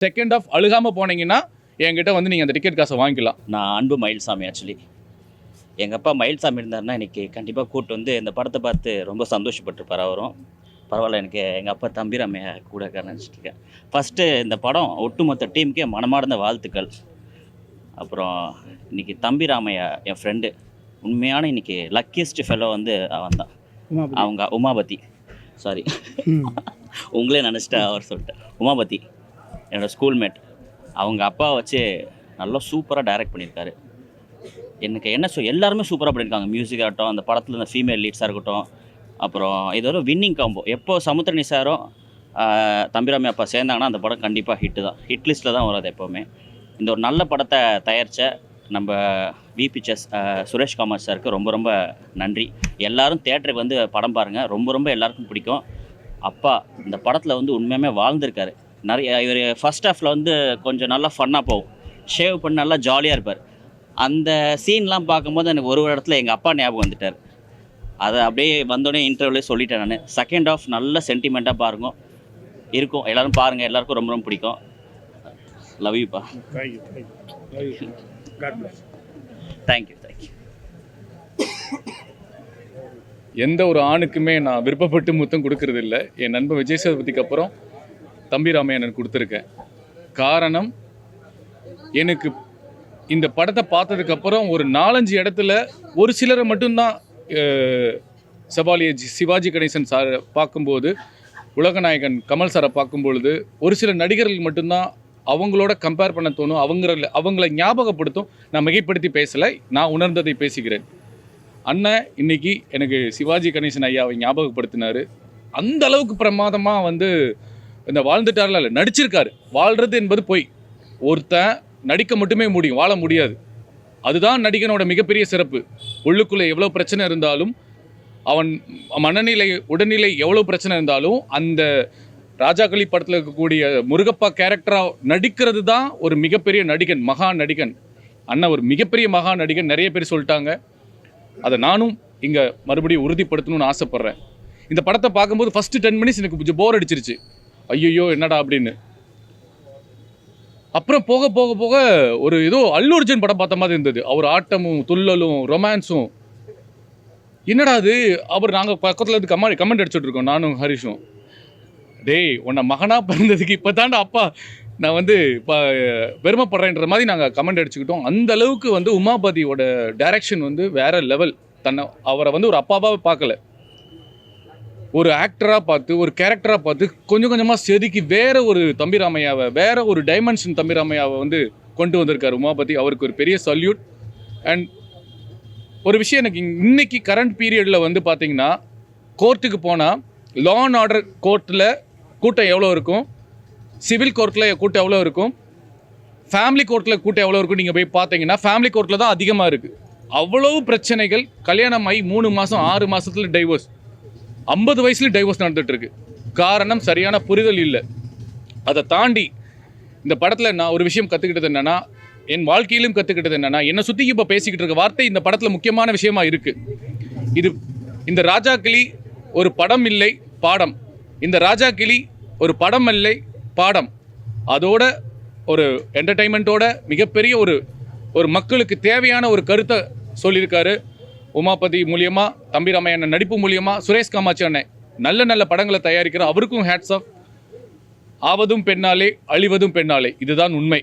Second half அழுகாமல் போனீங்கன்னா என்கிட்ட வந்து நீங்கள் அந்த டிக்கெட் காசை வாங்கிக்கலாம். நான் அன்பு மயில்சாமி. ஆக்சுவலி எங்கள் அப்பா மயில்சாமி இருந்தாருன்னா இன்றைக்கி கண்டிப்பாக கூப்பிட்டு வந்து இந்த படத்தை பார்த்து ரொம்ப சந்தோஷப்பட்டிருப்பார் அவரும். பரவாயில்ல, எனக்கு எங்கள் அப்பா தம்பிராமையா கூட நினச்சிட்ருக்கேன். ஃபஸ்ட்டு இந்த படம் ஒட்டுமொத்த டீமுக்கே மனமார்ந்த வாழ்த்துக்கள். அப்புறம் இன்றைக்கி தம்பிராமையா என் ஃப்ரெண்டு, உண்மையான இன்றைக்கி லக்கியஸ்ட் ஃபெல்லோ வந்து அவன் தான். அவங்க உமாபதி, சாரி உங்களே நினச்சிட்டா அவர் சொல்லிட்டேன். உமாபதி என்னோடய ஸ்கூல்மேட். அவங்க அப்பாவை வச்சு நல்லா சூப்பராக டைரக்ட் பண்ணியிருக்காரு. எனக்கு என்ன எல்லாருமே சூப்பராக பண்ணியிருக்காங்க. மியூசிக் ஆகட்டும், அந்த படத்தில் இந்த ஃபீமேல் லீட்ஸாக இருக்கட்டும். அப்புறம் இது ஒரு வின்னிங் காம்போ. எப்போ சமுத்திரனி சாரும் தம்பிராமி அப்பா சேர்ந்தாங்கன்னா அந்த படம் கண்டிப்பாக ஹிட்டு தான். ஹிட் லிஸ்ட்டில் தான் வராது எப்போவுமே. இந்த ஒரு நல்ல படத்தை தயாரித்த நம்ம விபிஎஸ் சுரேஷ் காமத் சாருக்கு ரொம்ப ரொம்ப நன்றி. எல்லோரும் தேட்டருக்கு வந்து படம் பாருங்கள், ரொம்ப ரொம்ப எல்லாருக்கும் பிடிக்கும். அப்பா இந்த படத்தில் வந்து உண்மையுமே வாழ்ந்திருக்காரு. நிறைய இவர் ஃபஸ்ட் ஹாஃபில் வந்து கொஞ்சம் நல்லா ஃபன்னாக போகும், ஷேவ் பண்ணி நல்லா ஜாலியாக இருப்பார். அந்த சீன்லாம் பார்க்கும்போது எனக்கு ஒரு இடத்துல எங்கள் அப்பா ஞாபகம் வந்துட்டார். அதை அப்படியே வந்தோடனே இன்டர்வியூலே சொல்லிட்டேன் நான். செகண்ட் ஆஃப் நல்ல சென்டிமெண்ட்டாக பாருங்க இருக்கும். எல்லோரும் பாருங்கள், எல்லாருக்கும் ரொம்ப ரொம்ப பிடிக்கும். லவ் யூப்பா. தேங்க்யூ. எந்த ஒரு ஆணுக்குமே நான் விருப்பப்பட்டு முத்தம் கொடுக்கறது இல்லை. என் நண்பன் விஜய் சேதுபதிக்கு அப்புறம் தம்பிராமையா எனக்கு கொடுத்துருக்கேன். காரணம், எனக்கு இந்த படத்தை பார்த்ததுக்கப்புறம் ஒரு 4-5 இடத்துல ஒரு சிலரை மட்டும்தான் சிவாஜி கணேசன் சாரை பார்க்கும்போது, உலகநாயகன் கமல் சாரை பார்க்கும்பொழுது ஒரு சில நடிகர்கள் மட்டும்தான் அவங்களோட கம்பேர் பண்ண தோணும். அவங்கள ஞாபகப்படுத்தும். நான் மிகைப்படுத்தி பேசலை, நான் உணர்ந்ததை பேசுகிறேன். அண்ணன் இன்னைக்கு எனக்கு சிவாஜி கணேசன் ஐயாவை ஞாபகப்படுத்தினார். அந்த அளவுக்கு பிரமாதமாக வந்து இந்த வாழ்ந்துட்டாரில் இல்லை, நடிச்சிருக்காரு. வாழ்கிறது என்பது பொய். ஒருத்தன் நடிக்க மட்டுமே முடியும், வாழ முடியாது. அதுதான் நடிகனோட மிகப்பெரிய சிறப்பு. உள்ளுக்குள்ளே எவ்வளோ பிரச்சனை இருந்தாலும், அவன் மனநிலை உடல்நிலை எவ்வளோ பிரச்சனை இருந்தாலும், அந்த ராஜாக்களி படத்தில் இருக்கக்கூடிய முருகப்பா கேரக்டராக நடிக்கிறது தான் ஒரு மிகப்பெரிய நடிகன், மகா நடிகன். அண்ணன் ஒரு மிகப்பெரிய மகா நடிகன். நிறைய பேர் சொல்லிட்டாங்க. அதை நானும் இங்கே மறுபடியும் உறுதிப்படுத்தணும்னு ஆசைப்பட்றேன். இந்த படத்தை பார்க்கும்போது ஃபஸ்ட்டு 10 மினிட்ஸ் எனக்கு கொஞ்சம் போர் அடிச்சிருச்சு. ஐயோ என்னடா அப்படின்னு. அப்புறம் போக போக போக ஒரு ஏதோ அல்லு அர்ஜுன் படம் பார்த்த மாதிரி இருந்தது. அவர் ஆட்டமும் துள்ளலும் ரொமான்ஸும். என்னடா அது. அப்புறம் நாங்கள் பக்கத்தில் இருந்து கமெண்ட் அடிச்சுட்டு இருக்கோம், நானும் ஹரிஷும். டேய், உன்னை மகனாக பிறந்ததுக்கு இப்போ தாண்டா அப்பா நான் வந்து இப்போ பெருமைப்படுறேன்ற மாதிரி நாங்கள் கமெண்ட் அடிச்சுக்கிட்டோம். அந்த அளவுக்கு வந்து உமாபதியோட டைரக்ஷன் வந்து வேற லெவல். அவரை வந்து ஒரு அப்பாவாக பார்க்கல, ஒரு ஆக்டராக பார்த்து, ஒரு கேரக்டராக பார்த்து கொஞ்சம் கொஞ்சமாக செதுக்கி வேற ஒரு தம்பிராமையாவை, வேற ஒரு டைமென்ஷன் தம்பிராமையாவை வந்து கொண்டு வந்திருக்காரு உமாபதி. அவருக்கு ஒரு பெரிய சல்யூட். அண்ட் ஒரு விஷயம், எனக்கு இன்னைக்கு கரண்ட் பீரியடில் வந்து பார்த்தீங்கன்னா, கோர்ட்டுக்கு போனால் லா அண்ட் ஆர்டர் கோர்ட்டில் கூட்டம் எவ்வளோ இருக்கும், சிவில் கோர்ட்டில் கூட்டம் எவ்வளோ இருக்கும், ஃபேமிலி கோர்ட்டில் கூட்டம் எவ்வளோ இருக்கும். நீங்கள் போய் பார்த்தீங்கன்னா ஃபேமிலி கோர்ட்டில் தான் அதிகமாக இருக்குது. அவ்வளவு பிரச்சனைகள். கல்யாணம் ஆகி 3 மாதம் 6 மாதத்தில் டைவோர்ஸ், 50 வயசுல டைவோர்ஸ் நடந்துட்டு இருக்கு. காரணம், சரியான புரிதல் இல்லை. அதை தாண்டி இந்த படத்தில் நான் ஒரு விஷயம் கற்றுக்கிட்டது என்னென்னா, என் வாழ்க்கையிலும் கற்றுக்கிட்டது என்னென்னா, என்னை சுற்றி இப்போ பேசிக்கிட்டு இருக்க வார்த்தை இந்த படத்தில் முக்கியமான விஷயமா இருக்குது. இந்த ராஜாக்கிளி ஒரு படம் இல்லை, பாடம். இந்த ராஜாக்கிளி ஒரு படம் இல்லை, பாடம். அதோட ஒரு என்டர்டைன்மெண்ட்டோட மிகப்பெரிய ஒரு மக்களுக்கு தேவையான ஒரு கருத்தை சொல்லியிருக்காரு. உமாபதி மூலியமா, தம்பிராமையா நடிப்பு மூலியமா, சுரேஷ் காமாட்சி அண்ணன் நல்ல நல்ல படங்களை தயாரிக்கிற அவருக்கும் ஹேட்ஸ் ஆஃப். ஆவதும் பெண்ணாலே அழிவதும் பெண்ணாலே, இதுதான் உண்மை.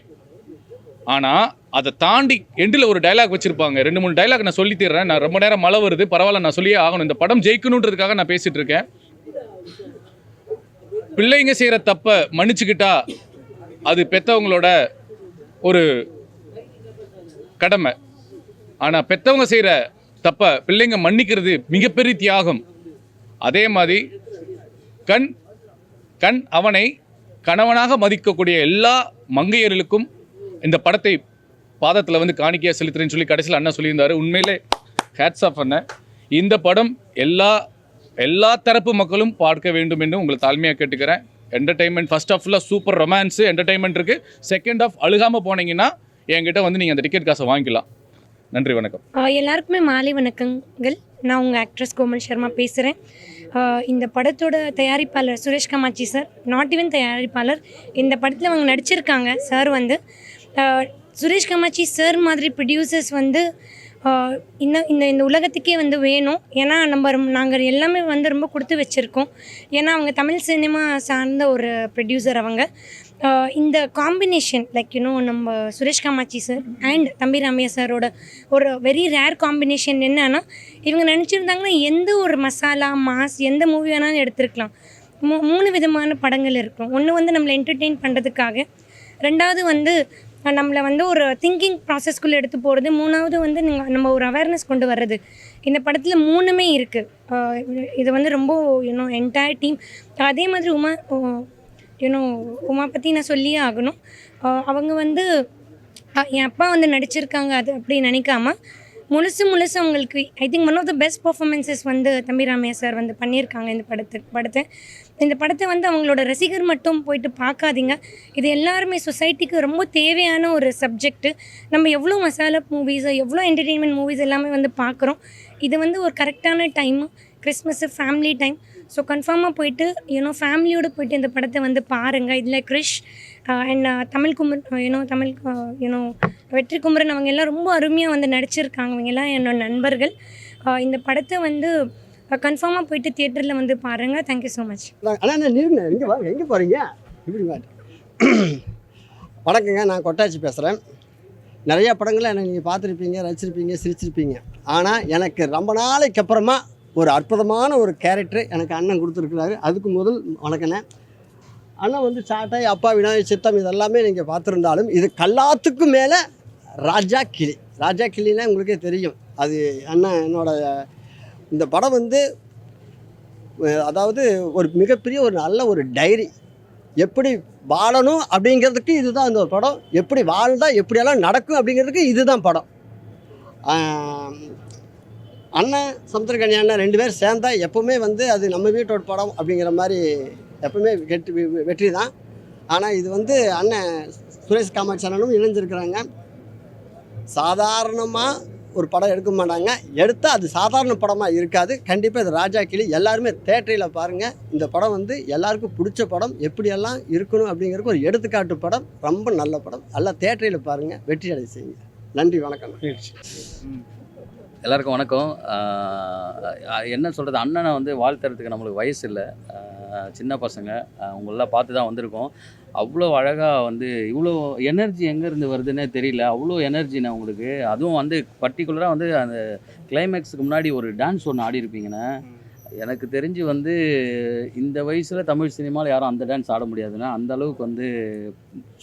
ஆனால் அதை தாண்டி எண்டில் ஒரு டைலாக் வச்சுருப்பாங்க. 2-3 டைலாக் நான் சொல்லி தர்றேன். நான் ரொம்ப நேரம் மழை வருது, பரவாயில்ல, நான் சொல்லியே ஆகணும். இந்த படம் ஜெயிக்கணுன்றதுக்காக நான் பேசிகிட்டு இருக்கேன். பிள்ளைங்க செய்கிற தப்பை மன்னிச்சுக்கிட்டா அது பெற்றவங்களோட ஒரு கடமை. ஆனால் பெற்றவங்க செய்கிற தப்ப பிள்ளைங்க மன்னிக்கிறது மிகப்பெரிய தியாகம். அதே மாதிரி கண் அவனை கணவனாக மதிக்கக்கூடிய எல்லா மங்கையர்களுக்கும் இந்த படத்தை பாதத்தில் வந்து காணிக்கையாக செலுத்துறேன்னு சொல்லி கடைசியில் அண்ணன் சொல்லியிருந்தாரு. உண்மையிலே ஹேட்ஸ் ஆஃப் அண்ணன். இந்த படம் எல்லா தரப்பு மக்களும் பார்க்க வேண்டும் என்று உங்களை தாழ்மையாக கேட்டுக்கிறேன். என்டர்டைன்மெண்ட் ஃபர்ஸ்ட் ஆஃப்ல சூப்பர் ரொமான்ஸு என்டர்டைன்மெண்ட் இருக்குது. செகண்ட் ஆஃப் அழுகாமல் போனீங்கன்னா என்கிட்ட வந்து நீங்கள் அந்த டிக்கெட் காசை வாங்கிக்கலாம். நன்றி, வணக்கம். எல்லாருக்குமே மாலை வணக்கங்கள். நான் உங்கள் ஆக்ட்ரஸ் கோமல் சர்மா பேசுகிறேன். இந்த படத்தோட தயாரிப்பாளர் Suresh Kamatchi sir, not even தயாரிப்பாளர், இந்த படத்தில் அவங்க நடிச்சிருக்காங்க. சார் வந்து சுரேஷ் கமாச்சி சார் மாதிரி ப்ரொடியூசர்ஸ் வந்து இன்னும் இந்த இந்த உலகத்துக்கே வந்து வேணும். ஏன்னா நாங்கள் எல்லாமே வந்து ரொம்ப கொடுத்து வச்சுருக்கோம். ஏன்னா அவங்க தமிழ் சினிமா சார்ந்த ஒரு ப்ரொடியூசர் அவங்க. இந்த காம்பினேஷன் லைக் நம்ம சுரேஷ் காமாட்சி சார் அண்ட் தம்பி ராமையா சாரோட ஒரு வெரி ரேர் காம்பினேஷன் என்னன்னா, இவங்க நினச்சிருந்தாங்கன்னா எந்த ஒரு மசாலா மாஸ் எந்த மூவி வேணாலும் எடுத்துருக்கலாம். 3 விதமான படங்கள் இருக்கும். ஒன்று வந்து நம்மளை என்டர்டெயின் பண்ணுறதுக்காக, ரெண்டாவது வந்து நம்மளை வந்து ஒரு திங்கிங் ப்ராசஸ்க்குள்ளே எடுத்து போகிறது, மூணாவது வந்து நம்ம ஒரு அவேர்னஸ் கொண்டு வர்றது. இந்த படத்தில் 3மே இருக்குது. இது வந்து ரொம்ப என்டையர் டீம். அதே மாதிரி உமா பற்றி நான் சொல்லியே ஆகணும். அவங்க வந்து என் அப்பா வந்து நடிச்சிருக்காங்க அது அப்படி நினைக்காம முழுசு அவங்களுக்கு I think one of the best performances வந்து தம்பி ராமையா சார் வந்து பண்ணியிருக்காங்க இந்த படத்தை வந்து அவங்களோட ரசிகர் மட்டும் போயிட்டு பார்க்காதீங்க. இது எல்லாருமே சொசைட்டிக்கு ரொம்ப தேவையான ஒரு சப்ஜெக்ட்டு. நம்ம எவ்வளோ மசாலா மூவிஸ், எவ்வளோ என்டர்டெயின்மெண்ட் மூவிஸ் எல்லாமே வந்து பார்க்குறோம். இது வந்து ஒரு கரெக்டான time, Christmas family time. So கன்ஃபார்மாக போயிட்டு ஃபேமிலியோடு போயிட்டு இந்த படத்தை வந்து பாருங்கள். இதில் கிரிஷ் அண்ட் தமிழ் வெற்றி குமரன் அவங்க எல்லாம் ரொம்ப அருமையாக வந்து நடிச்சிருக்காங்க. அவங்க எல்லாம் என்னோட நண்பர்கள். இந்த படத்தை வந்து கன்ஃபார்மாக போயிட்டு தியேட்டரில் வந்து பாருங்கள். Thank you so much. ஆனால் எங்கே போகிறீங்க? இப்படி வணக்கங்க, நான் கொட்டாச்சி பேசுகிறேன். நிறையா படங்களை எனக்கு நீங்கள் பார்த்துருப்பீங்க, ரசிச்சிருப்பீங்க, சிரிச்சிருப்பீங்க. ஆனால் எனக்கு ரொம்ப நாளைக்கு அப்புறமா ஒரு அற்புதமான ஒரு கேரக்டர் எனக்கு அண்ணன் கொடுத்துருக்குறாரு. அதுக்கு முதல் வணக்கண்ணே. அண்ணன் வந்து சாட்டை, அப்பா, விநாயகர் சித்தம் இதெல்லாமே நீங்கள் பார்த்துருந்தாலும் இது எல்லாத்துக்கும் மேலே ராஜா கிளின்னா உங்களுக்கே தெரியும். அது அண்ணன் என்னோட இந்த படம் வந்து அதாவது ஒரு மிகப்பெரிய ஒரு நல்ல ஒரு டைரி. எப்படி வாழணும் அப்படிங்கிறதுக்கு இதுதான் இந்த படம். எப்படி வாழ்ந்தால் எப்படியெல்லாம் நடக்கும் அப்படிங்கிறதுக்கு இதுதான் படம். அண்ணன் சமுத்திரக்கனி அண்ணன் 2 பேர் சேர்ந்தா எப்போவுமே வந்து அது நம்ம வீட்டோட படம் அப்படிங்கிற மாதிரி எப்போவுமே வெற்றி தான். ஆனால் இது வந்து அண்ணன் சுரேஷ் காமாட்சி அண்ணனும் இணைஞ்சிருக்கிறாங்க. சாதாரணமாக ஒரு படம் எடுக்க மாட்டாங்க, எடுத்தால் அது சாதாரண படமாக இருக்காது. கண்டிப்பாக இது ராஜா கிளி எல்லாருமே தேட்டரில் பாருங்கள். இந்த படம் வந்து எல்லாருக்கும் பிடிச்ச படம், எப்படியெல்லாம் இருக்கணும் அப்படிங்கிறதுக்கு ஒரு எடுத்துக்காட்டு படம். ரொம்ப நல்ல படம். எல்லாம் தேட்டரில் பாருங்கள், வெற்றி அடை செய்யுங்க. நன்றி, வணக்கம். எல்லாருக்கும் வணக்கம். என்ன சொல்கிறது, அண்ணனை வந்து வாழ்த்துறதுக்கு நம்மளுக்கு வயசு இல்லை, சின்ன பசங்க. உங்களெல்லாம் பார்த்து தான் வந்திருக்கோம். அவ்வளோ அழகாக வந்து இவ்வளோ எனர்ஜி எங்கேருந்து வருதுன்னே தெரியல. அவ்வளோ எனர்ஜிண்ணே உங்களுக்கு. அதுவும் வந்து பர்டிகுலராக வந்து அந்த கிளைமேக்ஸுக்கு முன்னாடி ஒரு டான்ஸ் ஒன்று ஆடிருப்பீங்கண்ணே. எனக்கு தெரிஞ்சு வந்து இந்த வயசில் தமிழ் சினிமாவில் யாரும் அந்த டான்ஸ் ஆட முடியாதுண்ணே. அந்த அளவுக்கு வந்து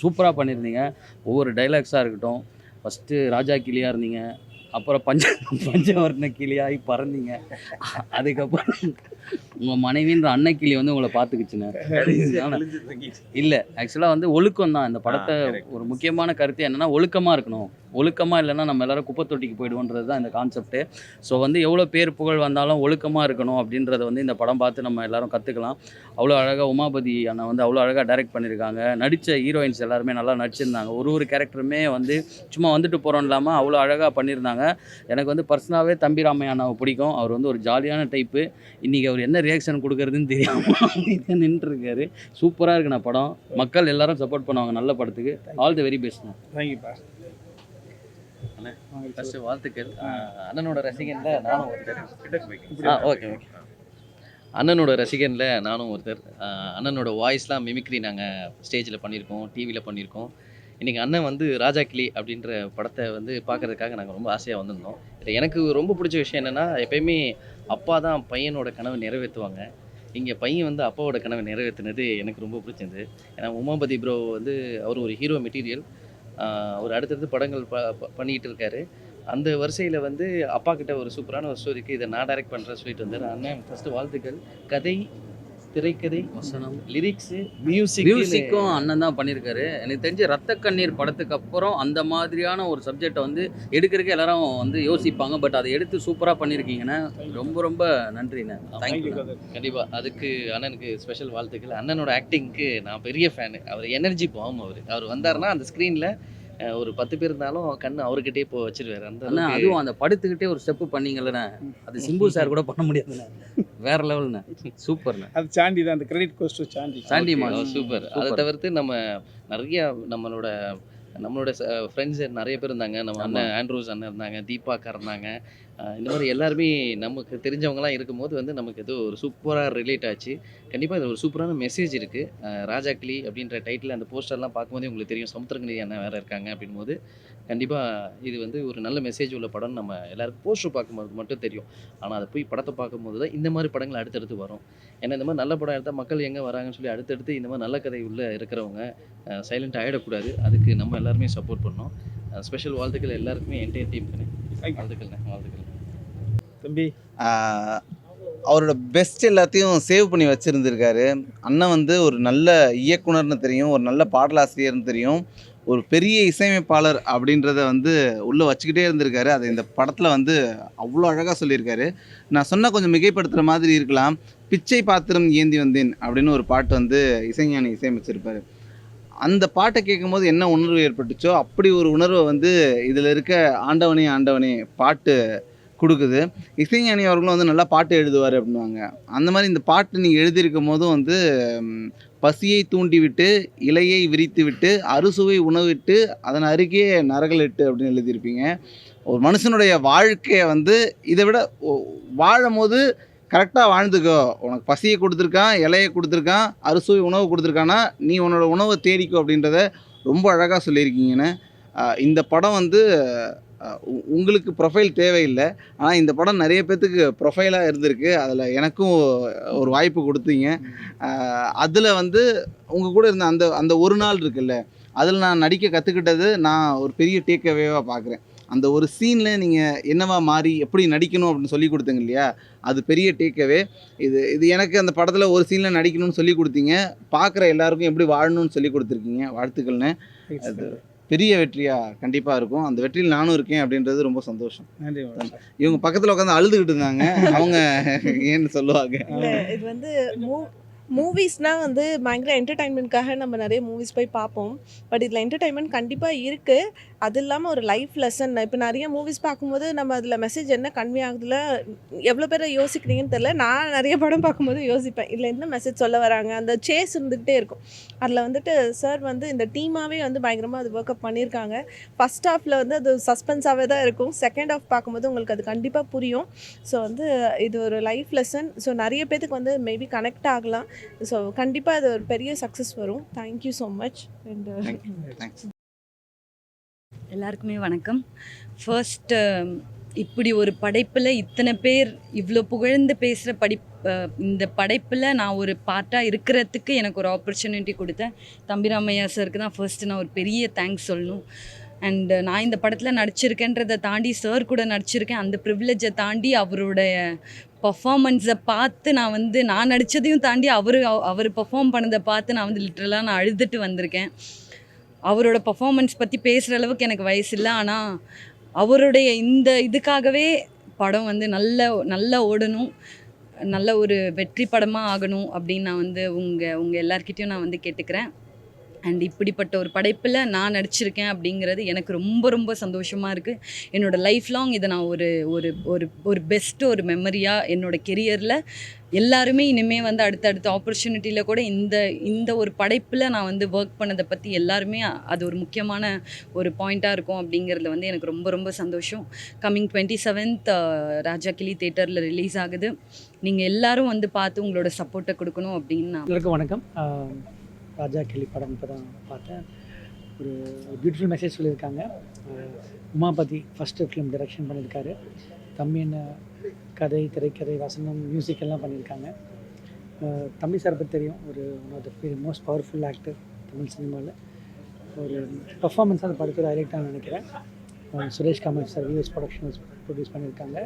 சூப்பராக பண்ணியிருந்தீங்க. ஒவ்வொரு டைலாக்ஸாக இருக்கட்டும். ஃபஸ்ட்டு ராஜா கிளியாக இருந்தீங்க, அப்புறம் பஞ்சவர்ண கிளியாகி பறந்தீங்க. அதுக்கப்புறம் உங்கள் மனைவின்ற அன்னைக்கிளி வந்து உங்களை பார்த்துக்குச்சுண்ணே. இல்லை, ஆக்சுவலாக வந்து ஒழுக்கம் தான் இந்த படத்தை ஒரு முக்கியமான கருத்து என்னென்னா, ஒழுக்கமாக இருக்கணும். ஒழுக்கமாக இல்லைன்னா நம்ம எல்லோரும் குப்பை தொட்டிக்கு போயிடுவோன்றது தான் இந்த கான்செப்ட்டு. ஸோ வந்து எவ்வளோ பேர் புகழ் வந்தாலும் ஒழுக்கமாக இருக்கணும் அப்படின்றத வந்து இந்த படம் பார்த்து நம்ம எல்லோரும் கற்றுக்கலாம். அவ்வளோ அழகாக உமாபதி அண்ணா வந்து அவ்வளோ அழகாக டைரக்ட் பண்ணியிருக்காங்க. நடித்த ஹீரோயின்ஸ் எல்லாருமே நல்லா நடிச்சிருந்தாங்க. ஒரு கேரக்டருமே வந்து சும்மா வந்துட்டு போகிறோம் இல்லாமல் அவ்வளோ அழகாக பண்ணியிருந்தாங்க. எனக்கு வந்து பர்சனலாகவே தம்பி ராமையா அண்ணாவை பிடிக்கும். அவர் வந்து ஒரு ஜாலியான டைப்பு. இன்றைக்கி அவர் என்ன ரியாக்ஷன் கொடுக்குறதுன்னு தெரியாமல் நின்றுருக்காரு. சூப்பராக இருக்குண்ணா படம். மக்கள் எல்லாரும் சப்போர்ட் பண்ணுவாங்க நல்ல படத்துக்கு. ஆல் தி வெரி பெஸ்ட்ண்ணா. தேங்க்யூப்பா. ஃபஸ்ட்டு வாழ்த்துக்கள். அண்ணனோட ரசிகனில் நானும் ஒருத்தர். ஓகே. அண்ணனோட ரசிகனில் நானும் ஒருத்தர். அண்ணனோட வாய்ஸ்லாம் மிமிக்ரி நாங்கள் ஸ்டேஜில் பண்ணியிருக்கோம், டிவியில் பண்ணியிருக்கோம். இன்றைக்கி அண்ணன் வந்து ராஜா கிளி அப்படின்ற படத்தை வந்து பார்க்குறதுக்காக நாங்கள் ரொம்ப ஆசையாக வந்திருந்தோம். இது எனக்கு ரொம்ப பிடிச்ச விஷயம் என்னென்னா, எப்போயுமே அப்பா தான் பையனோட கனவை நிறைவேற்றுவாங்க. இங்கே பையன் வந்து அப்பாவோட கனவை நிறைவேற்றினது எனக்கு ரொம்ப பிடிச்சிருந்தது. ஏன்னா உமாபதி ப்ரோ வந்து அவர் ஒரு ஹீரோ மெட்டீரியல். அவர் அடுத்தடுத்து படங்கள் பண்ணிகிட்டு இருக்காரு. அந்த வரிசையில் வந்து அப்பா கிட்ட ஒரு சூப்பரான ஒரு ஸ்டோரிக்கு இதை நான் டைரக்ட் பண்ணுறேன் சொல்லிட்டு வந்தார். அண்ணன் ஃபஸ்ட்டு வாழ்த்துக்கள். கதை, திரைக்கதை, வசனம், லிரிக்ஸு, மியூசிக்கும் அண்ணன் தான் பண்ணியிருக்காரு. எனக்கு தெரிஞ்சு ரத்த கண்ணீர் படத்துக்கு அப்புறம் அந்த மாதிரியான ஒரு சப்ஜெக்டை வந்து எடுக்கிறதுக்கு எல்லாரும் வந்து யோசிப்பாங்க. பட் அதை எடுத்து சூப்பராக பண்ணியிருக்கீங்கண்ணே. ரொம்ப ரொம்ப நன்றிண்ணே. தேங்க்யூ. கண்டிப்பாக அதுக்கு அண்ணனுக்கு ஸ்பெஷல் வாழ்த்துக்கள். அண்ணனோட ஆக்டிங்க்கு நான் பெரிய ஃபேனு. அவர் எனர்ஜி பாம். அவர் வந்தார்னா அந்த ஸ்க்ரீனில் ஒரு 10 பேர் இருந்தாலும் கண்ணு அவர்கிட்டயே இப்போ வச்சிருவாரு. அந்த அண்ணா அளவுக்கு அதுவும் அந்த படுத்துக்கிட்டே ஒரு ஸ்டெப்பு பண்ணீங்கல்லண்ணே, அது சிம்பு சார் கூட பண்ண முடியாதுண்ணே. வேற லெவல்ண்ணே, சூப்பர்ண்ணே. அது சாண்டி தான், அந்த credit goes to Sandy. Sandy okay, mass super. அதை தவிர்த்து நம்ம நிறைய நம்மளோட நம்மளோட ஃப்ரெண்ட்ஸ் நிறைய பேர் இருந்தாங்க. நம்ம அண்ணன் ஆண்ட்ரூஸ் அண்ணன் இருந்தாங்க, தீபா அக்கா இருந்தாங்க. இந்த மாதிரி எல்லாருமே நமக்கு தெரிஞ்சவங்கலாம் இருக்கும்போது வந்து நமக்கு ஏதோ ஒரு சூப்பராக ரிலேட் ஆச்சு. கண்டிப்பாக இது ஒரு சூப்பரான மெசேஜ் இருக்குது. ராஜாக்கிளி அப்படின்ற டைட்டில் அந்த போஸ்டர்லாம் பார்க்கும்போதே உங்களுக்கு தெரியும், சமுத்திரக்கனி அண்ணன் வேறு இருக்காங்க அப்படின்போது கண்டிப்பாக இது வந்து ஒரு நல்ல மெசேஜ் உள்ள படம்னு நம்ம எல்லாருக்கும் போஸ்டர் பார்க்கும்போது மட்டும் தெரியும். ஆனால் அதை போய் படத்தை பார்க்கும்போது தான் இந்த மாதிரி படங்கள் அடுத்தடுத்து வரும். ஏன்னா இந்த மாதிரி நல்ல படம் எடுத்தால் மக்கள் எங்கே வராங்கன்னு சொல்லி அடுத்தடுத்து இந்த மாதிரி நல்ல கதை உள்ளே இருக்கிறவங்க சைலண்ட் ஆகிடக்கூடாது. அதுக்கு நம்ம எல்லாருமே சப்போர்ட் பண்ணோம். ஸ்பெஷல் வாழ்த்துக்கள் எல்லாருக்குமே என்டையர் டீமுக்குண்ணே. வாழ்த்துக்கள்ண்ணே, வாழ்த்துக்கள் தம்பி. அவரோட பெஸ்ட் எல்லாத்தையும் சேவ் பண்ணி வச்சுருந்துருக்காரு. அண்ணன் வந்து ஒரு நல்ல இயக்குனர்னு தெரியும், ஒரு நல்ல பாடலாசிரியர்னு தெரியும், ஒரு பெரிய இசையமைப்பாளர் அப்படின்றத வந்து உள்ளே வச்சுக்கிட்டே இருந்திருக்காரு. அதை இந்த படத்தில் வந்து அவ்வளோ அழகாக சொல்லியிருக்காரு. நான் சொன்னால் கொஞ்சம் மிகைப்படுத்துகிற மாதிரி இருக்கலாம். பிச்சை பாத்திரம் ஏந்தி வந்தேன் அப்படின்னு ஒரு பாட்டு வந்து இசைஞானி இசையமைச்சிருப்பார். அந்த பாட்டை கேட்கும்போது என்ன உணர்வு ஏற்பட்டுச்சோ அப்படி ஒரு உணர்வை வந்து இதில் இருக்க ஆண்டவனே ஆண்டவனே பாட்டு கொடுக்குது. இசைஞானி அவர்களும் வந்து நல்லா பாட்டு எழுதுவார் அப்படின்வாங்க. அந்த மாதிரி இந்த பாட்டு நீங்கள் எழுதியிருக்கும் போதும் வந்து பசியை தூண்டிவிட்டு இலையை விரித்து விட்டு அறுசுவை உணவிட்டு அதன் அருகே நரகலிட்டு அப்படின்னு எழுதியிருப்பீங்க. ஒரு மனுஷனுடைய வாழ்க்கையை வந்து இதை விட வாழும் போது கரெக்டாக வாழ்ந்துக்கோ, உனக்கு பசியை கொடுத்துருக்கான், இலையை கொடுத்துருக்கான், அறுசுவை உணவு கொடுத்துருக்கான்னா நீ உன்னோட உணவை தேடிக்கோ அப்படின்றத ரொம்ப அழகாக சொல்லியிருக்கீங்கன்னு. இந்த படம் வந்து உங்களுக்கு ப்ரொஃபைல் தேவையில்லை, ஆனால் இந்த படம் நிறைய பேர்த்துக்கு ப்ரொஃபைலாக இருந்திருக்கு. அதில் எனக்கும் ஒரு வாய்ப்பு கொடுத்தீங்க. அதில் வந்து உங்கள் கூட இருந்த அந்த அந்த ஒரு நாள் இருக்குல்ல, அதில் நான் நடிக்க கற்றுக்கிட்டது நான் ஒரு பெரிய டேக்அவேவாக பார்க்குறேன். அந்த ஒரு சீனில் நீங்கள் என்னவா மாறி எப்படி நடிக்கணும் அப்படின்னு சொல்லி கொடுத்தீங்க இல்லையா, அது பெரிய டேக்அவே. இது எனக்கு அந்த படத்தில் ஒரு சீனில் நடிக்கணும்னு சொல்லி கொடுத்தீங்க, பார்க்குற எல்லாருக்கும் எப்படி வாழணும்னு சொல்லி கொடுத்துருக்கீங்க. வாழ்த்துக்கள்னு. அது பெரிய வெற்றியாக கண்டிப்பாக இருக்கும். அந்த வெற்றியில் நானும் இருக்கேன் அப்படின்றது ரொம்ப சந்தோஷம். நன்றி. இவங்க பக்கத்தில் உட்காந்து அழுதுகிட்டு இருந்தாங்க, அவங்க ஏன்னு சொல்லுவாங்க. இது வந்து மூவிஸ்னால் வந்து பயங்கர என்டர்டைன்மெண்ட்காக நம்ம நிறைய மூவிஸ் போய் பார்ப்போம். பட் இதில் என்டர்டைன்மெண்ட் கண்டிப்பாக இருக்குது. அது இல்லாமல் ஒரு லைஃப் லெசன். இப்போ நிறைய மூவிஸ் பார்க்கும்போது நம்ம அதில் மெசேஜ் என்ன கன்வே ஆகுதுல, எவ்வளோ பேர் யோசிக்கிறீங்கன்னு தெரில. நான் நிறைய படம் பார்க்கும்போது யோசிப்பேன், இதில் என்ன மெசேஜ் சொல்ல வராங்க. அந்த சேஸ் இருந்துகிட்டே இருக்கும். அதில் வந்துட்டு சார் வந்து இந்த டீமாகவே வந்து பயங்கரமாக அது ஒர்க் அப் பண்ணியிருக்காங்க. ஃபஸ்ட் ஹாஃபில் வந்து அது சஸ்பென்ஸாகவே தான் இருக்கும். செகண்ட் ஹாஃப் பார்க்கும்போது உங்களுக்கு அது கண்டிப்பாக புரியும். ஸோ வந்து இது ஒரு லைஃப் லெசன். ஸோ நிறைய பேத்துக்கு வந்து மேபி கனெக்ட் ஆகலாம். ஸோ கண்டிப்பாக அது ஒரு பெரிய சக்ஸஸ் வரும். Thank you so much. And thanks. எல்லாருக்குமே வணக்கம். ஃபர்ஸ்ட், இப்படி ஒரு படைப்பில் இத்தனை பேர் இவ்வளோ புகழ்ந்து பேசுகிற இந்த படைப்பில் நான் ஒரு பார்ட்டாக இருக்கிறதுக்கு எனக்கு ஒரு ஆப்பர்ச்சுனிட்டி கொடுத்தேன் தம்பிராமையா சாருக்கு தான் ஃபர்ஸ்ட்டு நான் ஒரு பெரிய தேங்க்ஸ் சொல்லணும். அண்டு நான் இந்த படத்தில் நடிச்சிருக்கேன்றதை தாண்டி சார் கூட நடிச்சிருக்கேன். அந்த ப்ரிவிலேஜை தாண்டி அவருடைய பர்ஃபாமன்ஸை பார்த்து நான் நடித்ததையும் தாண்டி அவர் பர்ஃபார்ம் பண்ணதை பார்த்து நான் லிட்ரலாக நான் அழுதுட்டு வந்திருக்கேன். அவரோட பர்ஃபாமன்ஸ் பற்றி பேசுகிற அளவுக்கு எனக்கு வயசு இல்லை. ஆனால் அவருடைய இந்த இதுக்காகவே படம் நல்லா ஓடணும், நல்ல ஒரு வெற்றி படமாக ஆகணும் அப்படின்னு நான் உங்கள் எல்லார்கிட்டையும் நான் கேட்டுக்கிறேன். அண்ட் இப்படிப்பட்ட ஒரு படைப்பில் நான் நடிச்சிருக்கேன் அப்படிங்கிறது எனக்கு ரொம்ப ரொம்ப சந்தோஷமாக இருக்குது. என்னோடய லைஃப் லாங் இதை நான் ஒரு ஒரு ஒரு ஒரு பெஸ்ட்டு ஒரு மெமரியாக என்னோடய கெரியரில் எல்லாருமே இனிமேல் அடுத்தடுத்த ஆப்பர்ச்சுனிட்டியில் கூட இந்த ஒரு படைப்பில் நான் ஒர்க் பண்ணதை பற்றி எல்லாருமே அது ஒரு முக்கியமான ஒரு பாயிண்ட்டாக இருக்கும் அப்படிங்கிறதுல எனக்கு ரொம்ப ரொம்ப சந்தோஷம். கம்மிங் 27th ராஜாக்கிளி தேட்டரில் ரிலீஸ் ஆகுது. நீங்கள் எல்லோரும் பார்த்து உங்களோட சப்போர்ட்டை கொடுக்கணும் அப்படின்னு நான். எல்லாருக்கும் வணக்கம். ராஜாக்கிளி படம் இப்போ தான் பார்த்தேன். ஒரு பியூட்டிஃபுல் மெசேஜ் சொல்லியிருக்காங்க. உமாபதி ஃபஸ்ட்டு ஃபிலிம் டைரக்ஷன் பண்ணியிருக்காரு. தம்பி என்ன கதை, திரைக்கதை, வசனம், மியூசிக் எல்லாம் பண்ணியிருக்காங்க. தம்பி சார் பற்றி தெரியும், ஒரு one of the most powerful actor Tamil சினிமாவில். ஒரு பர்ஃபார்மன்ஸ் அந்த படத்தில் ஹைலைட்டாக நினைக்கிறேன். Suresh Kamatchi sir VS productions produce பண்ணியிருக்காங்க.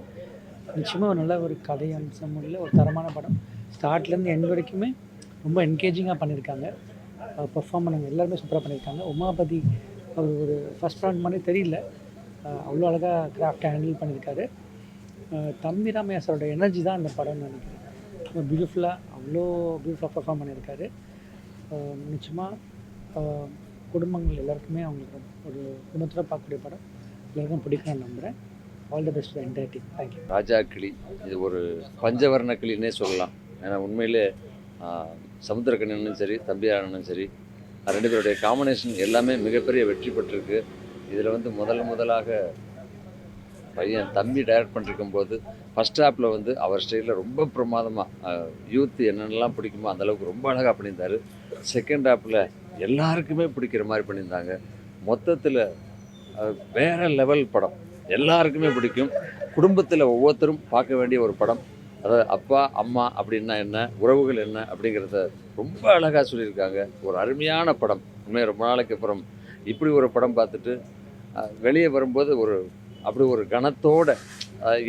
நிச்சயமாக ஒரு நல்ல ஒரு கதை அம்சம் உள்ள ஒரு தரமான படம். ஸ்டார்ட்லேருந்து எண்ட் வரைக்குமே ரொம்ப என்கேஜிங்காக பண்ணியிருக்காங்க. பர்ஃபார்ம் பண்ணாங்க, எல்லாருமே சூப்பராக பண்ணியிருக்காங்க. உமாபதி அவர் ஒரு ஃபஸ்ட் ப்ராண்ட் மாதிரி தெரியல, அவ்வளோ அழகாக கிராஃப்டை ஹேண்டில் பண்ணியிருக்காரு. தம்பிராமையா சாரோட எனர்ஜி தான் இந்த படம்னு நினைக்கிறேன். அவ்வளோ பியூட்டிஃபுல்லாக பர்ஃபார்ம் பண்ணியிருக்காரு. நிச்சயமாக குடும்பங்கள் எல்லாருக்குமே அவங்களுக்கு ஒரு குடும்பத்தோட பார்க்கக்கூடிய படம் எல்லாருக்கும் பிடிக்கும்னு நம்புகிறேன். All the best entire team. Thank you. Raja Kili இது ஒரு பஞ்சவர்ண கிளின்னே சொல்லலாம். ஏன்னா உண்மையிலே சமுத்திரக்கண்ணனும் சரி தம்பியாரனும் சரி ரெண்டு பேருடைய காம்பினேஷன் எல்லாமே மிகப்பெரிய வெற்றி பெற்றிருக்கு. இதில் வந்து முதலாக பையன் தம்பி டைரக்ட் பண்ணிருக்கும் போது ஃபஸ்ட் ஹாப்பில் வந்து அவர் ஸ்டைலில் ரொம்ப பிரமாதமாக யூத் என்னென்னலாம் பிடிக்குமோ அந்தளவுக்கு ரொம்ப அழகாக பண்ணியிருந்தார். செகண்ட் ஹாப்பில் எல்லாருக்குமே பிடிக்கிற மாதிரி பண்ணியிருந்தாங்க. மொத்தத்தில் வேறு லெவல் படம், எல்லாருக்குமே பிடிக்கும். குடும்பத்தில் ஒவ்வொருத்தரும் பார்க்க வேண்டிய ஒரு படம். அதாவது அப்பா அம்மா அப்படின்னா என்ன, உறவுகள் என்ன அப்படிங்கிறத ரொம்ப அழகாக சொல்லியிருக்காங்க. ஒரு அருமையான படம். உண்மையாக ரொம்ப நாளைக்கு அப்புறம் இப்படி ஒரு படம் பார்த்துட்டு வெளியே வரும்போது அப்படி ஒரு கணத்தோட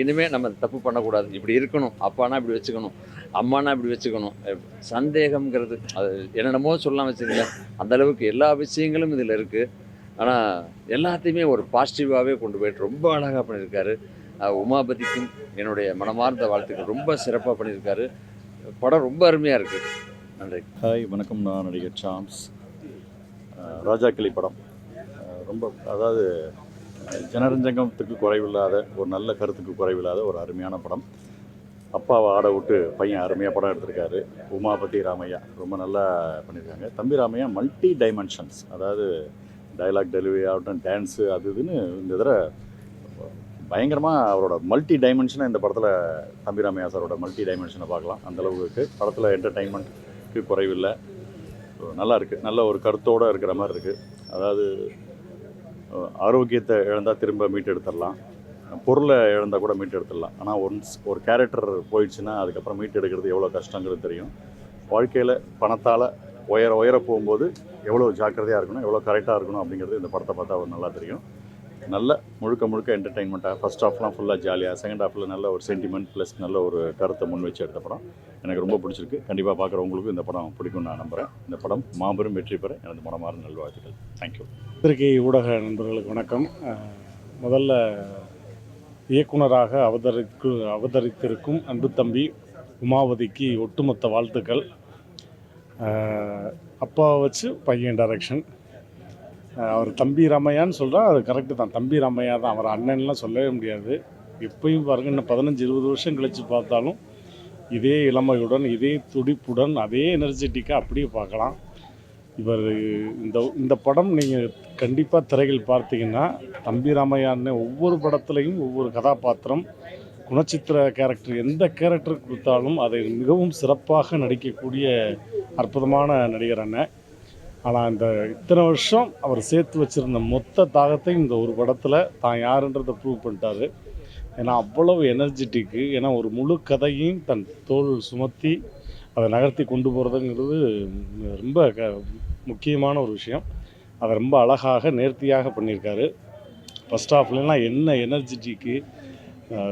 இனிமேல் நம்ம தப்பு பண்ணக்கூடாது, இப்படி இருக்கணும், அப்பானா இப்படி வச்சுக்கணும், அம்மானா இப்படி வச்சுக்கணும், சந்தேகம்ங்கிறது அது என்னென்னமோ சொல்லலாம் வச்சுங்களேன். அந்தளவுக்கு எல்லா விஷயங்களும் இதில் இருக்குது. ஆனால் எல்லாத்தையுமே ஒரு பாசிட்டிவாகவே கொண்டு போயிட்டு ரொம்ப அழகாக பண்ணியிருக்காரு. உமாபதிக்கும் என்னுடைய மனமார்ந்த வாழ்த்துக்கள். ரொம்ப சிறப்பாக பண்ணியிருக்காரு. படம் ரொம்ப அருமையாக இருக்குது. நன்றி. ஹாய், வணக்கம். நான் நடிகர் சாம்ஸ். ராஜா கிளி படம் ரொம்ப, அதாவது ஜனரஞ்சகத்துக்கு குறைவில்லாத ஒரு நல்ல கருத்துக்கு குறைவில்லாத ஒரு அருமையான படம். அப்பாவை ஆட விட்டு பையன் அருமையாக படம் எடுத்திருக்காரு. உமாபதி ராமையா ரொம்ப நல்லா பண்ணியிருக்காங்க. தம்பி ராமையா மல்டி டைமென்ஷன்ஸ், அதாவது டைலாக் டெலிவரி ஆகட்டும், டான்ஸு, அது இதுன்னு இந்த தடவை பயங்கரமாக அவரோட மல்டி டைமென்ஷனை இந்த படத்தில் தம்பி ராமையா சாரோட மல்டி டைமென்ஷனை பார்க்கலாம். அந்தளவுக்கு இருக்குது படத்தில். என்டர்டெயின்மெண்ட்டுக்கு குறைவில்லை. நல்லா இருக்குது. நல்ல ஒரு கருத்தோடு இருக்கிற மாதிரி இருக்குது. அதாவது ஆரோக்கியத்தை இழந்தால் திரும்ப மீட்டு எடுத்துடலாம், பொருளை இழந்தால் கூட மீட்டு எடுத்துடலாம். ஆனால் ஒன்ஸ் ஒரு கேரக்டர் போயிடுச்சுன்னா அதுக்கப்புறம் மீட்டு எடுக்கிறது எவ்வளோ கஷ்டங்கிறது தெரியும். வாழ்க்கையில் பணத்தால் உயர போகும்போது எவ்வளோ ஜாக்கிரதையாக இருக்கணும், எவ்வளோ கரெக்டாக இருக்கணும் அப்படிங்கிறது இந்த படத்தை பார்த்தா ஒரு நல்லா தெரியும். நல்ல முழுக்க என்டர்டெயின்மெண்ட்டாக ஃபஸ்ட் ஹாஃப்லாம் ஃபுல்லாக ஜாலியாக, செகண்ட் ஹாஃபில் நல்ல ஒரு சென்டிமெண்ட் ப்ளஸ் நல்ல ஒரு கருத்தை முன் வச்சு எடுத்த படம் எனக்கு ரொம்ப பிடிச்சிருக்கு. கண்டிப்பாக பார்க்குறவங்களுக்கும் இந்த படம் பிடிக்கும்னு நான் நம்புகிறேன். இந்த படம் மாபெரும் வெற்றி பெற எனது மனமார்ந்த நல்வாழ்த்துக்கள். தேங்க்யூ. பத்திரிகை ஊடக நண்பர்களுக்கு வணக்கம். முதல்ல இயக்குனராக அவதரித்திருக்கும் அன்பு தம்பி உமாவதிக்கு ஒட்டுமொத்த வாழ்த்துக்கள். அப்பாவை வச்சு பையன் டைரக்ஷன். அவர் தம்பி ராமையான்னு சொல்கிறா, அது கரெக்டு தான். தம்பி ராமையா தான், அவர் அண்ணன்லாம் சொல்லவே முடியாது. எப்பயும் பாருங்கள், இன்னும் 15-20 வருஷம் கழித்து பார்த்தாலும் இதே இளமையுடன், இதே துடிப்புடன், அதே எனர்ஜெட்டிக்காக அப்படியே பார்க்கலாம். இவர் இந்த படம் நீங்கள் கண்டிப்பாக திரையில் பார்த்தீங்கன்னா, தம்பி ராமையான்னு ஒவ்வொரு படத்துலையும் ஒவ்வொரு கதாபாத்திரம், குணச்சித்திர கேரக்டர், எந்த கேரக்டர் கொடுத்தாலும் அதை மிகவும் சிறப்பாக நடிக்கக்கூடிய அற்புதமான நடிகர் அண்ணன். ஆனால் இந்த இத்தனை வருஷம் அவர் சேர்த்து வச்சுருந்த மொத்த தாகத்தையும் இந்த ஒரு படத்தில் தான் யாருன்றதை ப்ரூவ் பண்ணிட்டாரு. ஏன்னா அவ்வளவு எனர்ஜெட்டிக்கு. ஏன்னா ஒரு முழு கதையும் தன் தோள் சுமத்தி அதை நகர்த்தி கொண்டு போகிறதுங்கிறது ரொம்ப முக்கியமான ஒரு விஷயம். அதை ரொம்ப அழகாக நேர்த்தியாக பண்ணியிருக்காரு. ஃபஸ்ட் ஹாஃப்லாம் என்ன எனர்ஜெட்டிக்கு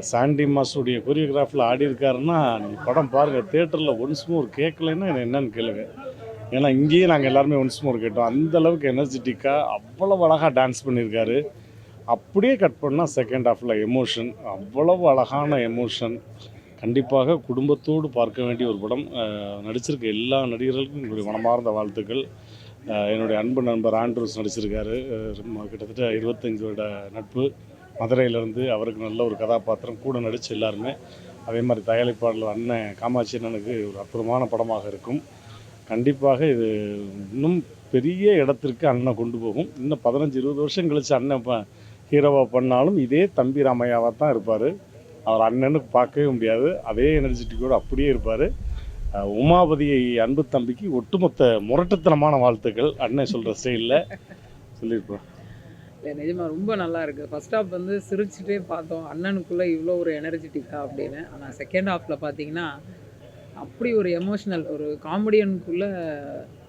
சாண்டி மாஸ்டருடைய கொரியோகிராஃபில் ஆடி இருக்காருன்னா, நீங்கள் படம் பாருங்கள். தேட்டரில் ஒன்ஸ் மோர் கேட்கலைன்னா என்னென்னு கேளுங்க. ஏன்னா இங்கேயே நாங்கள் எல்லாருமே ஒன்ஸ் மோர் கேட்டோம். அந்தளவுக்கு எனர்ஜெட்டிக்காக அவ்வளவு அழகாக டான்ஸ் பண்ணியிருக்காரு. அப்படியே கட் பண்ணால் செகண்ட் ஹாஃபில் எமோஷன், அவ்வளவு அழகான எமோஷன். கண்டிப்பாக குடும்பத்தோடு பார்க்க வேண்டிய ஒரு படம். நடிச்சிருக்க எல்லா நடிகர்களுக்கும் என்னுடைய மனமார்ந்த வாழ்த்துக்கள். என்னுடைய அன்பு நண்பர் ஆண்ட்ரூஸ் நடிச்சிருக்காரு. கிட்டத்தட்ட 25 வருட நட்பு. மதுரையிலேருந்து அவருக்கு நல்ல ஒரு கதாபாத்திரம் கூட நடித்து எல்லாருமே. அதே மாதிரி தயாரிப்பாளர் அண்ணன் காமாட்சி அண்ணனுக்கு ஒரு அற்புதமான படமாக இருக்கும். கண்டிப்பாக இது இன்னும் பெரிய இடத்திற்கு அண்ணன் கொண்டு போகும். இன்னும் 15-20 வருஷம் கழித்து அண்ணன் ஹீரோவாக பண்ணாலும் இதே தம்பி ராமையாவாக தான் இருப்பார். அவர் அண்ணனுக்கு பார்க்கவே முடியாது. அதே எனர்ஜெட்டிக்கோடு அப்படியே இருப்பார். உமாபதி அன்பு தம்பிக்கு ஒட்டுமொத்த முரட்டுத்தனமான வாழ்த்துக்கள். அண்ணன் சொல்கிற ஸ்டைலில் சொல்லியிருப்போம். இல்லை, நிஜமாக ரொம்ப நல்லா இருக்குது. ஃபஸ்ட் ஹாஃப் வந்து சிரிச்சுட்டே பார்த்தோம், அண்ணனுக்குள்ளே இவ்வளோ ஒரு எனர்ஜெட்டிக்கா அப்படின்னு. ஆனால் செகண்ட் ஹாஃபில் பார்த்தீங்கன்னா அப்படி ஒரு எமோஷ்னல், ஒரு காமெடியனுக்குள்ளே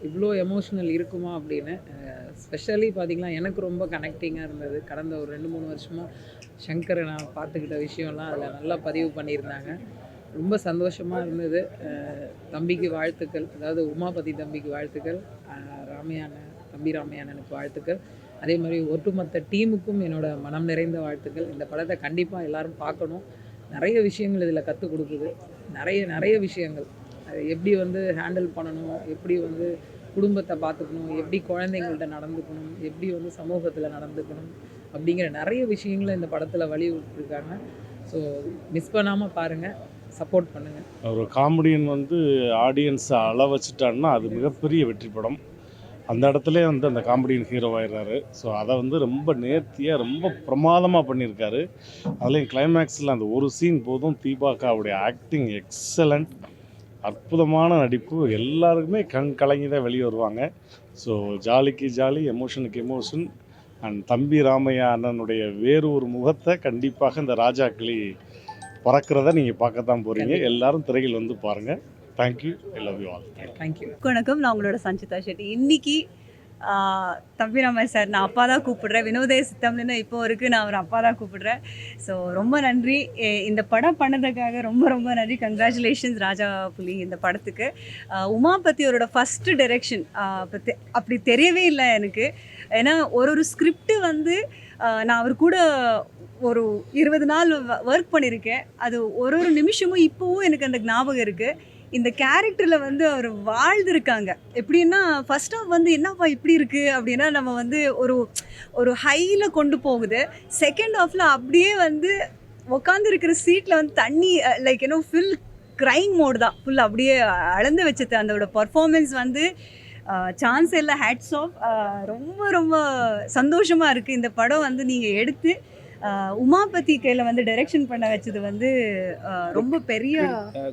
இவ்வளோ எமோஷ்னல் இருக்குமா அப்படின்னு. ஸ்பெஷலி பார்த்திங்கன்னா எனக்கு ரொம்ப கனெக்டிங்காக இருந்தது. கடந்த ஒரு 2-3 வருஷமாக சங்கரை நான் பார்த்துக்கிட்ட விஷயம்லாம் அதில் நல்லா பதிவு பண்ணியிருந்தாங்க. ரொம்ப சந்தோஷமாக இருந்தது. தம்பிக்கு வாழ்த்துக்கள், அதாவது உமாபதி தம்பிக்கு வாழ்த்துக்கள், தம்பி ராமையானனுக்கு வாழ்த்துக்கள். அதே மாதிரி ஒட்டுமொத்த டீமுக்கும் என்னோடய மனம் நிறைந்த வாழ்த்துக்கள். இந்த படத்தை கண்டிப்பாக எல்லோரும் பார்க்கணும். நிறைய விஷயங்கள் இதில் கற்றுக் கொடுக்குது. நிறைய விஷயங்கள், அது எப்படி வந்து ஹேண்டில் பண்ணணும், எப்படி வந்து குடும்பத்தை பார்த்துக்கணும், எப்படி குழந்தைங்கள்ட்ட நடந்துக்கணும், எப்படி வந்து சமூகத்தில் நடந்துக்கணும் அப்படிங்கிற நிறைய விஷயங்களை இந்த படத்தில் வலியுறுத்திருக்காங்க. ஸோ மிஸ் பண்ணாமல் பாருங்கள், சப்போர்ட் பண்ணுங்கள். ஒரு காமெடியன் வந்து ஆடியன்ஸை அள வச்சுட்டான்னா அது மிகப்பெரிய வெற்றி படம். அந்த இடத்துல வந்து அந்த காமெடியன் ஹீரோ ஆயிடுறாரு. ஸோ அதை வந்து ரொம்ப நேர்த்தியாக ரொம்ப பிரமாதமாக பண்ணியிருக்காரு. அதுலேயும் கிளைமேக்ஸில் அந்த ஒரு சீன் போதும். தீபாக்காவுடைய ஆக்டிங் எக்ஸலண்ட், அற்புதமான நடிப்பு. எல்லாருக்குமே கண் கலங்கி தான் வெளியே வருவாங்க. ஸோ ஜாலிக்கு ஜாலி, எமோஷனுக்கு எமோஷன். அண்ட் தம்பி ராமையா அண்ணனுடைய வேறு ஒரு முகத்தை கண்டிப்பாக இந்த ராஜாக்கிளி பறக்கிறத நீங்கள் பார்க்கத்தான் போகிறீங்க. எல்லாரும் திரையில் வந்து பாருங்கள். Thank you, I love you all. Thank you. வணக்கம், நான் உங்களோட சஞ்சிதா ஷெட்டி. இன்னைக்கு தம்பி ராமையா சார் நான் அப்பா தான் கூப்பிடுறேன். வினோதய சித்தம்னு இப்போ வரைக்கும் நான் அவர் அப்பா தான் கூப்பிடுறேன். ஸோ ரொம்ப நன்றி இந்த படம் பண்ணதுக்காக, ரொம்ப ரொம்ப நன்றி. கங்க்ராச்சுலேஷன்ஸ் ராஜா புலி இந்த படத்துக்கு. உமாபதியோட ஃபஸ்ட்டு டைரக்ஷன் அப்படி தெரியவே இல்லை எனக்கு. ஏன்னா ஒரு ஸ்கிரிப்ட் வந்து நான் அவர் கூட ஒரு 20 நாள் ஒர்க் பண்ணியிருக்கேன். அது ஒரு நிமிஷமும் இப்போவும் எனக்கு அந்த ஞாபகம் இருக்குது. இந்த கேரக்டரில் வந்து அவர் வாழ்ந்துருக்காங்க. எப்படின்னா ஃபர்ஸ்ட் ஆஃப் வந்து என்னப்பா இப்படி இருக்குது அப்படின்னா நம்ம வந்து ஒரு ஹையில் கொண்டு போகுது. செகண்ட் ஹாஃபில் அப்படியே வந்து உட்காந்துருக்கிற சீட்டில் வந்து தண்ணி லைக் ஃபுல் க்ரைங் மோடு தான், ஃபுல் அப்படியே அளந்து வச்சது. அதோட பர்ஃபார்மன்ஸ் வந்து சான்ஸ் இல்லை, ஹேட்ஸ் ஆஃப். ரொம்ப ரொம்ப சந்தோஷமாக இருக்குது. இந்த படம் வந்து நீங்கள் எடுத்து உமாபதி கையில் வந்து டைரக்ஷன் பண்ண வச்சது வந்து ரொம்ப பெரிய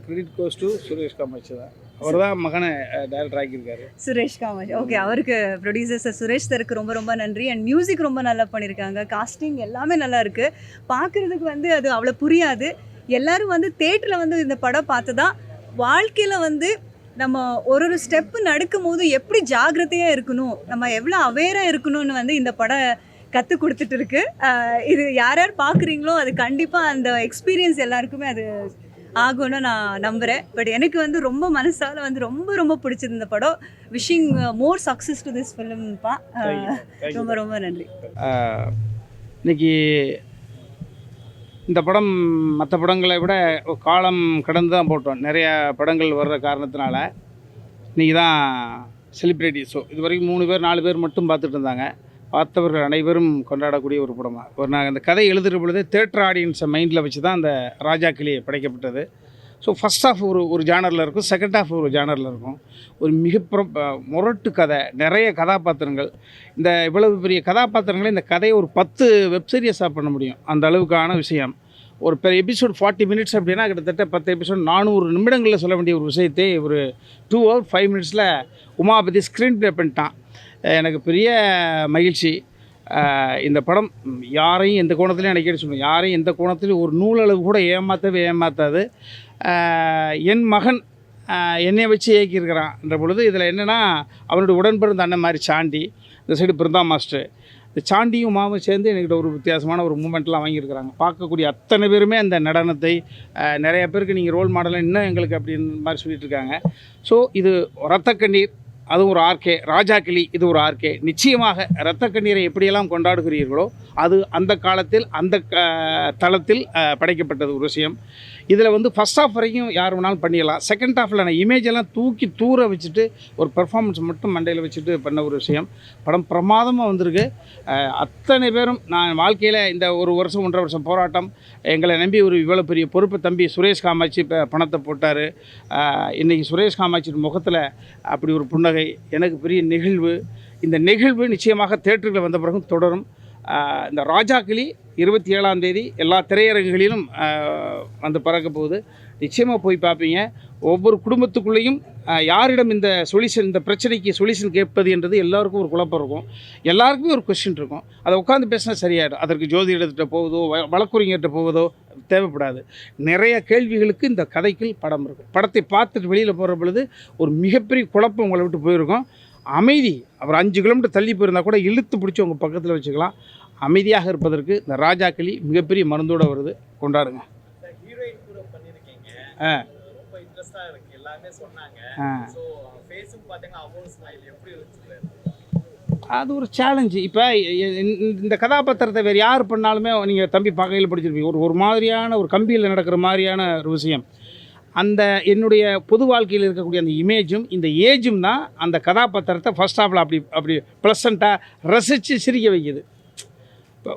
credit goes to Suresh Kamatchi தான். அவர் தான் மகனை டைரக்டர் ஆக்கியிருக்காரு. சுரேஷ் காமாட்சி. ஓகே, அவருக்கு ப்ரொடியூசர் சார் சுரேஷ் சருக்கு ரொம்ப ரொம்ப நன்றி. அண்ட் மியூசிக் ரொம்ப நல்லா பண்ணியிருக்காங்க. காஸ்டிங் எல்லாமே நல்லா இருக்குது. பார்க்குறதுக்கு வந்து அது அவ்வளோ புரியாது. எல்லோரும் வந்து தேட்டரில் வந்து இந்த படம் பார்த்து தான் வாழ்க்கையில் வந்து நம்ம ஒரு ஸ்டெப்பு நடக்கும் போது எப்படி ஜாக்கிரதையாக இருக்கணும், நம்ம எவ்வளோ அவேராக இருக்கணும்னு வந்து இந்த படம் கற்றுக் கொடுத்துட்டு இருக்கு. இது யார் யார் பார்க்குறீங்களோ அது கண்டிப்பாக அந்த எக்ஸ்பீரியன்ஸ் எல்லாருக்குமே அது ஆகும்னு நான் நம்புகிறேன். பட் எனக்கு வந்து ரொம்ப மனசால் வந்து ரொம்ப ரொம்ப பிடிச்சது இந்த படம். Wishing more success to this ஃபிலிம்ப்பா. ரொம்ப ரொம்ப நன்றி. இன்னைக்கு இந்த படம் மற்ற படங்களை விட காலம் கடந்து தான் போட்டோம். நிறையா படங்கள் வர்ற காரணத்தினால இன்றைக்கி தான் செலிப்ரிட்டி ஷோ. இது வரைக்கும் 3 பேர் 4 பேர் மட்டும் பார்த்துட்டு இருந்தாங்க. பார்த்தவர்கள் அனைவரும் கொண்டாடக்கூடிய ஒரு படமாக நாங்கள் அந்த கதை எழுதுகிற பொழுது தேட்டர் ஆடியன்ஸை மைண்டில் வச்சு தான் அந்த ராஜா கிளியை படைக்கப்பட்டது. ஸோ ஃபஸ்ட் ஹாஃப் ஒரு ஜானரில் இருக்கும், செகண்ட் ஹாஃப் ஒரு ஜானரில் இருக்கும். ஒரு முரட்டு கதை, நிறைய கதாபாத்திரங்கள். இந்த இவ்வளவு பெரிய கதாபாத்திரங்களை இந்த கதையை ஒரு 10 வெப்சீரியஸாக பண்ண முடியும். அந்த அளவுக்கான விஷயம். ஒரு எபிசோட் 40 மினிட்ஸ் அப்படின்னா கிட்டத்தட்ட 10 எபிசோட் 400 நிமிடங்களில் சொல்ல வேண்டிய ஒரு விஷயத்தை ஒரு 2 hours 5 minutes Umapathi screen play பண்ணிட்டான். எனக்கு பெரிய மகிழ்ச்சி. இந்த படம் யாரையும் எந்த கோணத்துலையும் அடிக்கடி சொல்லுவேன், யாரையும் எந்த கோணத்துலையும் ஒரு நூலளவு கூட ஏமாற்றாது. என் மகன் என்னை வச்சு இயக்கியிருக்கிறான்ற பொழுது இதில் என்னென்னா அவனுடைய உடன்பிறந்த அண்ணன் மாதிரி சாண்டி, இந்த சைடு பிருந்தா மாஸ்டர், இந்த சாண்டியும் உமாவும் சேர்ந்து என்கிட்ட ஒரு வித்தியாசமான ஒரு மூமெண்ட்லாம் வாங்கியிருக்கிறாங்க. பார்க்கக்கூடிய அத்தனை பேருமே அந்த நடனத்தை நிறைய பேருக்கு நீங்கள் ரோல் மாடலாக இன்னும் எங்களுக்கு அப்படின்னு மாதிரி சொல்லிட்டு இருக்காங்க. ஸோ இது ரத்தக்கண்ணீர், அது ஒரு ஆர்கே. ராஜா கிளி இது ஒரு ஆர்கே. நிச்சயமாக இரத்த கண்ணீரை எப்படியெல்லாம் கொண்டாடுகிறீர்களோ அது அந்த காலத்தில் அந்த தளத்தில் படைக்கப்பட்டது ஒரு விஷயம். இதில் வந்து ஃபஸ்ட் ஹாஃப் வரைக்கும் யார் வேணாலும் பண்ணிடலாம். செகண்ட் ஹாஃபில் நான் இமேஜெல்லாம் தூக்கி தூர வச்சுட்டு ஒரு பெர்ஃபார்மன்ஸ் மட்டும் மண்டையில் வச்சுட்டு பண்ண ஒரு விஷயம். படம் பிரமாதமாக வந்திருக்கு. அத்தனை பேரும் நான் வாழ்க்கையில் இந்த 1 வருஷம் 1.5 வருஷம் போராட்டம், எங்களை நம்பி ஒரு இவ்வளோ பெரிய பொறுப்பு தம்பி சுரேஷ் காமாட்சி இப்போ பணத்தை போட்டார். இன்றைக்கி சுரேஷ் காமாட்சி முகத்தில் அப்படி ஒரு புன்னகை எனக்கு பெரிய நெகிழ்வு. இந்த நெகிழ்வு நிச்சயமாக தேட்டருக்கு வந்த பிறகும் தொடரும். இந்த ராஜா கிளி 27ஆம் தேதி எல்லா திரையரங்குகளிலும் வந்து பறக்க போகுது. நிச்சயமாக போய் பார்ப்பீங்க. ஒவ்வொரு குடும்பத்துக்குள்ளேயும் யாரிடம் இந்த சொல்யூஷன், இந்த பிரச்சனைக்கு சொல்யூஷன் கேட்பது என்றது எல்லாருக்கும் ஒரு குழப்பம் இருக்கும். எல்லாருக்குமே ஒரு கொஸ்டின் இருக்கும். அதை உட்காந்து பேசினா சரியாயிடும். அதற்கு ஜோதிடர்கிட்ட போவதோ வழக்குரைஞர்கிட்ட போவதோ தேவைப்படாது. நிறைய கேள்விகளுக்கு இந்த கதைக்குள் படம் இருக்கும். படத்தை பார்த்துட்டு வெளியில் போகிற பொழுது ஒரு மிகப்பெரிய குழப்பம் உங்களை விட்டு போயிருக்கும். அமைதி, அவர் 5 கிலோமீட்டர் தள்ளி போயிருந்தால் கூட இழுத்து பிடிச்சி உங்கள் பக்கத்தில் வச்சுக்கலாம். அமைதியாக இருப்பதற்கு இந்த ராஜா கிளி மிகப்பெரிய மருந்தோடு வருது. கொண்டாடுங்க. அது ஒரு சேலஞ்சு. இப்போ இந்த கதாபாத்திரத்தை வேறு யார் பண்ணாலுமே நீங்கள் தம்பி பார்க்கையில் படிச்சிருப்பீங்க. ஒரு மாதிரியான ஒரு கம்பியில் நடக்கிற மாதிரியான ஒரு விஷயம். அந்த என்னுடைய பொது வாழ்க்கையில் இருக்கக்கூடிய அந்த இமேஜும் இந்த ஏஜும் தான் அந்த கதாபாத்திரத்தை ஃபர்ஸ்ட் ஹாஃபில் அப்படி ப்ளசண்ட்டாக ரசித்து சிரிக்க வைக்குது. இப்போ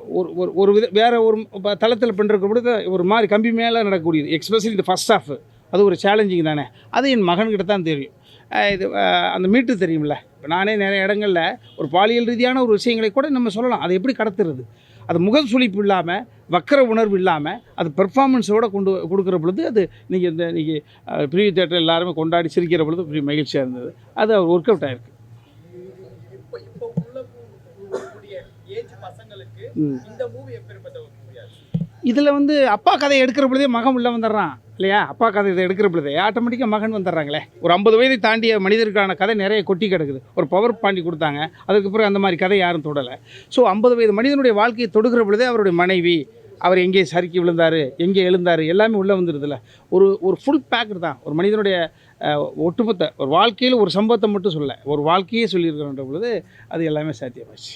ஒரு வித வேறு ஒரு தளத்தில் பண்ணுற பொழுது ஒரு மாதிரி கம்பி மேலே நடக்கக்கூடியது, எக்ஸ்பெஷலி இந்த ஃபர்ஸ்ட் ஹாஃப் அது ஒரு சேலஞ்சிங் தானே. அது என் மகன்கிட்ட தான் தெரியும். இது அந்த மீட்டு தெரியும்ல. இப்போ நானே நிறைய இடங்களில் ஒரு பாலியல் ரீதியான ஒரு விஷயங்களை கூட நம்ம சொல்லலாம், அதை எப்படி கடத்துறது, அது முகசுளிப்பு இல்லாமல் வக்கர உணர்வு இல்லாமல் அது பெர்ஃபார்மன்ஸோடு கொடுக்குற பொழுது அது இன்றைக்கி ப்ரீவியூ தேட்டர் எல்லாருமே கொண்டாடி சிரிக்கிற பொழுது பெரிய மகிழ்ச்சியாக இருந்தது. அது அவர் ஒர்க் அவுட் ஆகிருக்கு. இதில் அப்பா கதையை எடுக்கிற பொழுதே மகன் உள்ளே வந்துடுறான் இல்லையா. அப்பா கதை இதை எடுக்கிற பொழுதே ஆட்டோமேட்டிக்காக மகன் வந்துடுறாங்களே. ஒரு 50 வயதை தாண்டிய மனிதருக்கான கதை நிறைய கொட்டி கிடக்குது. ஒரு பவர் பாண்டி கொடுத்தாங்க, அதுக்கு பிறகு அந்த மாதிரி கதை யாரும் தொடலை. ஸோ 50 வயது மனிதனுடைய வாழ்க்கையை தொடுக்கிற பொழுதே அவருடைய மனைவி, அவர் எங்கே சறுக்கி விழுந்தார், எங்கே எழுந்தார், எல்லாமே உள்ளே வந்துடுதுல. ஒரு ஃபுல் பேக்கட் தான் ஒரு மனிதனுடைய ஒட்டுமொத்த ஒரு வாழ்க்கையில் ஒரு சம்பவத்தை மட்டும் சொல்ல, ஒரு வாழ்க்கையே சொல்லியிருக்கிறன்ற பொழுது அது எல்லாமே சாத்தியமாச்சு.